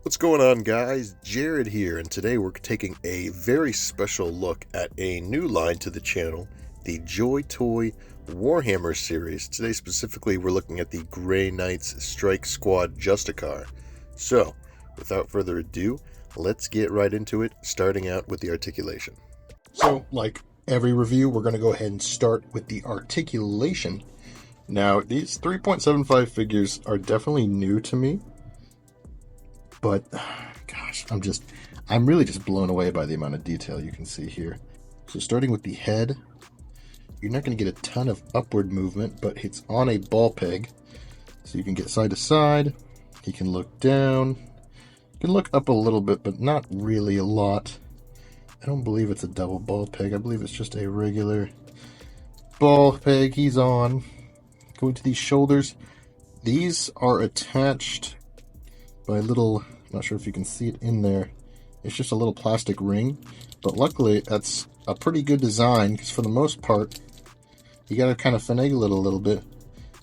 What's going on, guys? Jared here, and today we're taking a very special look at a new line to the channel, the Joy Toy Warhammer series. Today specifically we're looking at the Grey Knights Strike Squad Justicar. So, without further ado, let's get right into it, starting out with the articulation. So, like every review, we're going to go ahead and start with the articulation. Now, these 3.75 figures are definitely new to me. But, gosh, I'm really just blown away by the amount of detail you can see here. So starting with the head, you're not going to get a ton of upward movement, but it's on a ball peg. So you can get side to side, you can look down, you can look up a little bit, but not really a lot. I don't believe it's a double ball peg, I believe it's just a regular ball peg he's on. Going to these shoulders, these are attached by a little, I'm not sure if you can see it in there, it's just a little plastic ring, but luckily that's a pretty good design, because for the most part, you gotta kind of finagle it a little bit,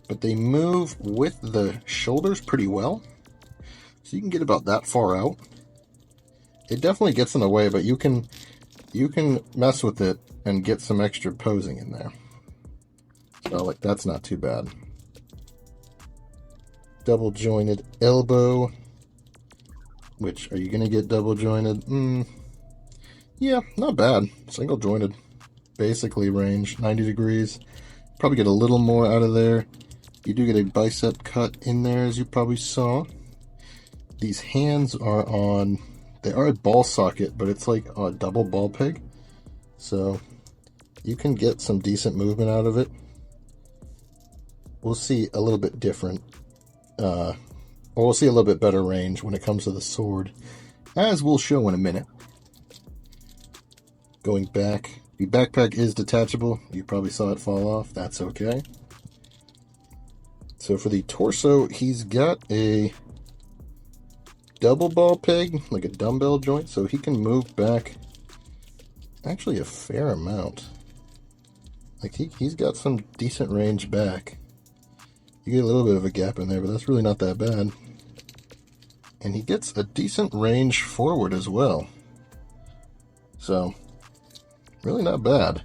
but they move with the shoulders pretty well, so you can get about that far out. It definitely gets in the way, but you can mess with it and get some extra posing in there. So, like, that's not too bad. Double jointed elbow. Which, are you going to get double jointed? Yeah, not bad. Single jointed. Basically range, 90 degrees. Probably get a little more out of there. You do get a bicep cut in there, as you probably saw. These hands are on, they are a ball socket, but it's like a double ball peg. So, you can get some decent movement out of it. We'll see a little bit different, or we'll see a little bit better range when it comes to the sword, as we'll show in a minute. Going back, the backpack is detachable. You probably saw it fall off. That's okay. So for the torso, he's got a double ball peg, like a dumbbell joint, so he can move back actually a fair amount. Like he's got some decent range back. You get a little bit of a gap in there, but that's really not that bad. And he gets a decent range forward as well. So, really not bad.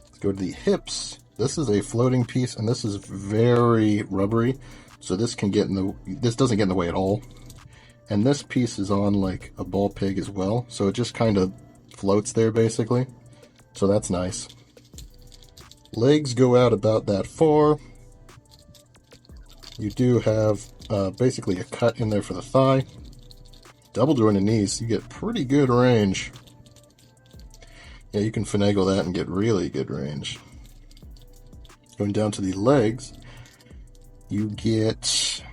Let's go to the hips. This is a floating piece, and this is very rubbery. So this doesn't get in the way at all. And this piece is on like a ball peg as well. So it just kind of floats there basically. So that's nice. Legs go out about that far. You do have basically a cut in there for the thigh. Double jointed knees, you get pretty good range. Yeah, you can finagle that and get really good range. Going down to the legs, you get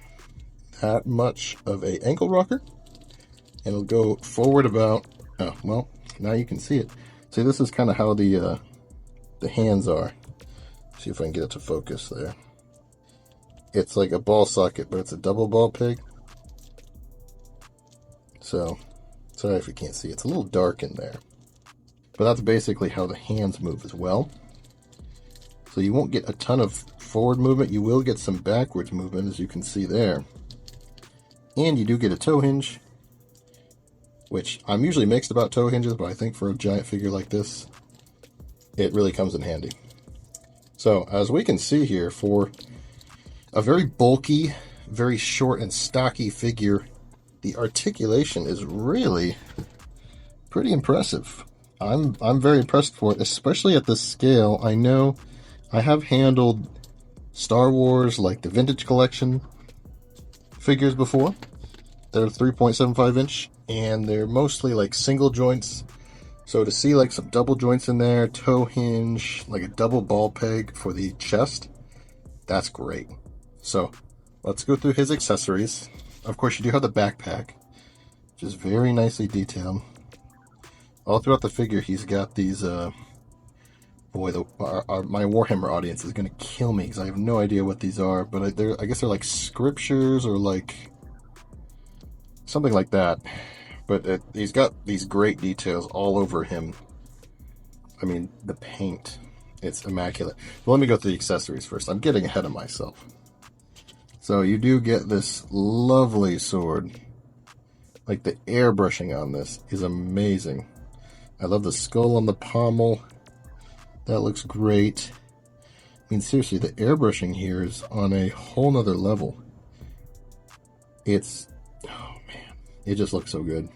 that much of a ankle rocker. And it'll go forward about, oh, well, now you can see it. See, this is kind of how the hands are. See if I can get it to focus there. It's like a ball socket, but it's a double ball peg. So, sorry if you can't see. It's a little dark in there. But that's basically how the hands move as well. So you won't get a ton of forward movement. You will get some backwards movement, as you can see there. And you do get a toe hinge, which I'm usually mixed about toe hinges, but I think for a giant figure like this, it really comes in handy. So, as we can see here, for a very bulky, very short and stocky figure, the articulation is really pretty impressive. I'm very impressed for it, especially at this scale. I know I have handled Star Wars, like the Vintage Collection figures before. They're 3.75 inch, and they're mostly like single joints. So to see like some double joints in there, toe hinge, like a double ball peg for the chest, that's great. So, let's go through his accessories. Of course, you do have the backpack, which is very nicely detailed. All throughout the figure, he's got these, boy, my Warhammer audience is going to kill me, because I have no idea what these are, but I guess they're like scriptures, or like, something like that. But he's got these great details all over him. I mean, the paint, it's immaculate. Well, let me go through the accessories first. I'm getting ahead of myself. So you do get this lovely sword. Like, the airbrushing on this is amazing. I love the skull on the pommel. That looks great. I mean, seriously, the airbrushing here is on a whole nother level. It's, oh man, it just looks so good.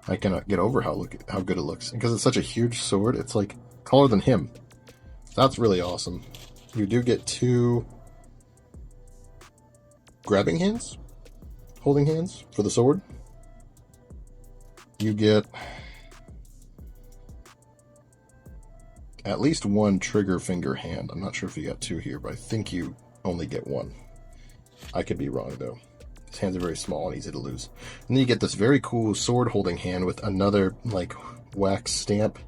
I cannot get over how good it looks. Because it's such a huge sword, it's like taller than him. That's really awesome. You do get 2 grabbing hands, holding hands for the sword. You get at least 1 trigger finger hand. I'm not sure if you got 2 here, but I think you only get 1. I could be wrong though. His hands are very small and easy to lose. And then you get this very cool sword holding hand with another like wax stamp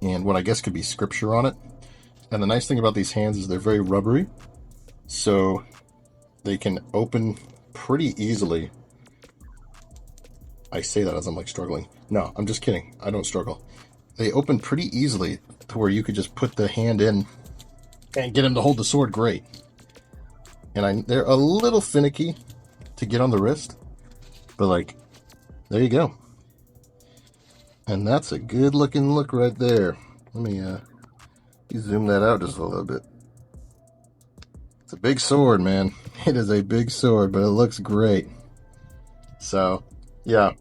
and what I guess could be scripture on it. And the nice thing about these hands is they're very rubbery, so they can open pretty easily. I say that as I'm like struggling. No, I'm just kidding. I don't struggle. They open pretty easily to where you could just put the hand in and get him to hold the sword great. And they're a little finicky to get on the wrist, but like, there you go. And that's a good looking look right there. Let me zoom that out just a little bit. It's a big sword, man. It is a big sword, but it looks great. So, yeah.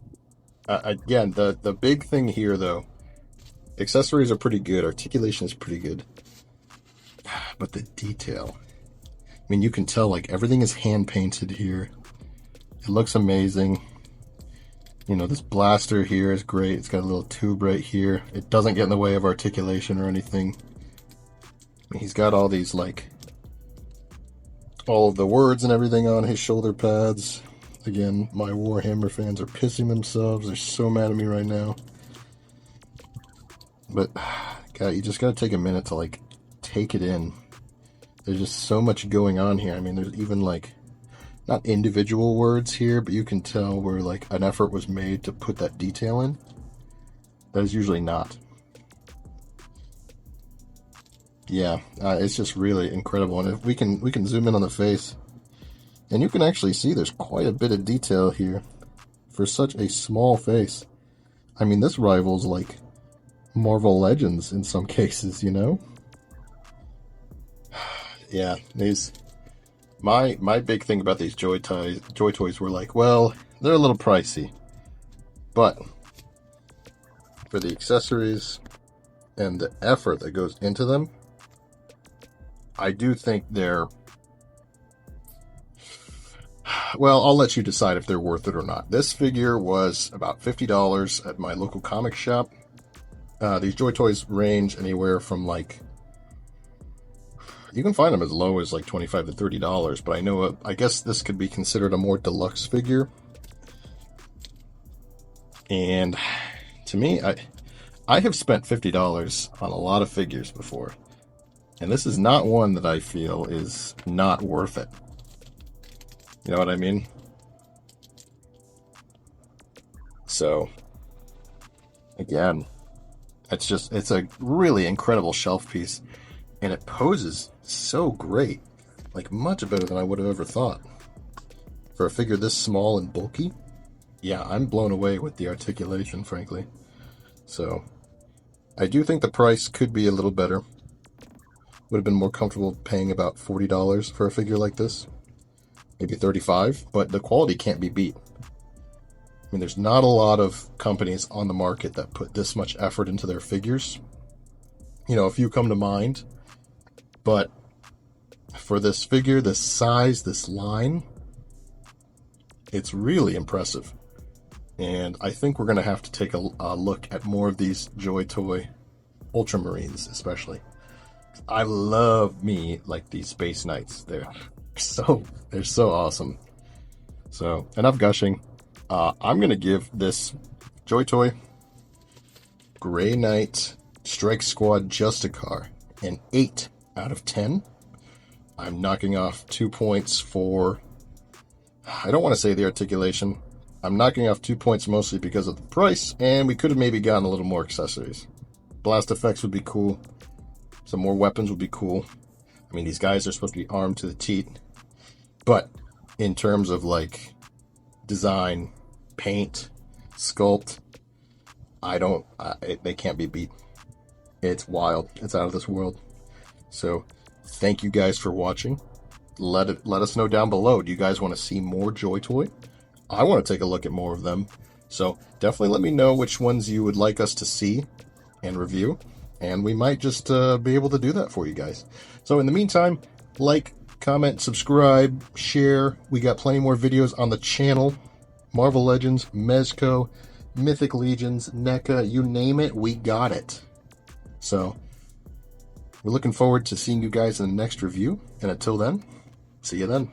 Again, the big thing here, though, accessories are pretty good. Articulation is pretty good. But the detail. I mean, you can tell, like, everything is hand-painted here. It looks amazing. You know, this blaster here is great. It's got a little tube right here. It doesn't get in the way of articulation or anything. He's got all these, like, all of the words and everything on his shoulder pads. Again, my Warhammer fans are pissing themselves. They're so mad at me right now. But, God, you just gotta take a minute to, like, take it in. There's just so much going on here. I mean, there's even, like, not individual words here, but you can tell where, like, an effort was made to put that detail in. That is usually not. Yeah, it's just really incredible. And if we can zoom in on the face, and you can actually see there's quite a bit of detail here for such a small face. I mean, this rivals like Marvel Legends in some cases, you know? Yeah, these my big thing about these Joy Toys were like, well, they're a little pricey, but for the accessories and the effort that goes into them, I do think they're, well, I'll let you decide if they're worth it or not. This figure was about $50 at my local comic shop. These Joy Toys range anywhere from, like, you can find them as low as like $25 to $30, but I know, I guess this could be considered a more deluxe figure. And to me, I have spent $50 on a lot of figures before, and this is not one that I feel is not worth it. You know what I mean? So, again, it's a really incredible shelf piece, and it poses so great, like much better than I would have ever thought. For a figure this small and bulky, yeah, I'm blown away with the articulation, frankly. So, I do think the price could be a little better. Would have been more comfortable paying about $40 for a figure like this. Maybe $35, but the quality can't be beat. I mean, there's not a lot of companies on the market that put this much effort into their figures. You know, a few come to mind, but for this figure, this size, this line, it's really impressive. And I think we're going to have to take a look at more of these Joy Toy Ultramarines, especially. I love me like these Space Knights. They're so awesome. So, enough gushing. I'm going to give this Joy Toy Grey Knight Strike Squad Justicar an 8 out of 10. I'm knocking off 2 points for, I don't want to say the articulation. I'm knocking off 2 points mostly because of the price, and we could have maybe gotten a little more accessories. Blast effects would be cool. Some more weapons would be cool. I mean, these guys are supposed to be armed to the teeth. But in terms of, like, design, paint, sculpt. They can't be beat. It's wild. It's out of this world. So thank you guys for watching. Let us know down below. Do you guys want to see more Joy Toy? I want to take a look at more of them. So definitely let me know which ones you would like us to see and review. And we might just be able to do that for you guys. So in the meantime, like, comment, subscribe, share. We got plenty more videos on the channel. Marvel Legends, Mezco, Mythic Legions, NECA, you name it, we got it. So we're looking forward to seeing you guys in the next review. And until then, see you then.